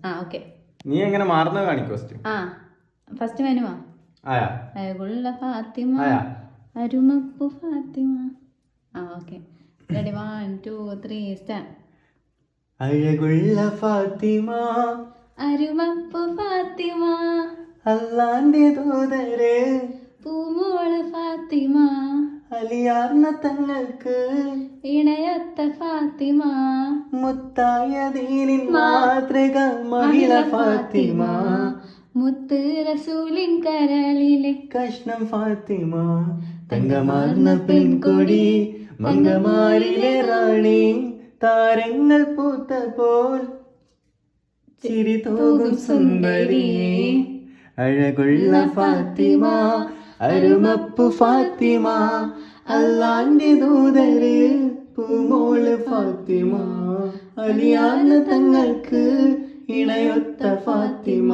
ആ ഓക്കെ. നീ എങ്ങനെ മാറുന്നത് കാണിക്കും ഫസ്റ്റ്. ആ ഫസ്റ്റ് മെനുവാ. ആയാ അഴകുള്ള ഫാത്തിമ ആയാ അരുമപ്പു ഫാത്തിമ. ആ ഓക്കെ. Ready 1 2 3 start. അഴകുള്ള ഫാത്തിമ അരുമപ്പു ഫാത്തിമ അല്ലാന്റെ ദൂതരെ പൂമോള് ഫാത്തിമ അലിയാർന്ന തങ്ങൾക്ക് ഇണയൊത്ത ഫാത്തിമ മുത്തായ ദീനിൻ മാതൃക മഹിള ഫാത്തിമ മുത്ത് റസൂലിൻ കരളിലെ കഷ്ണം ഫാത്തിമ തങ്കമാർന്ന പെൺകൊടി മംഗമാരിലെ റാണി താരങ്ങൾ പൂത്ത പോൽ ചിരി തൂകും സുന്ദരി അഴകുള്ള ഫാത്തിമ അരുമപ്പു ഫാത്തിമ അല്ലാന്റെ ദൂതര് പൂമോള് ഫാത്തിമ അലിയാർന്ന തങ്ങൾക്ക് ഇണയൊത്ത ഫാത്തിമ.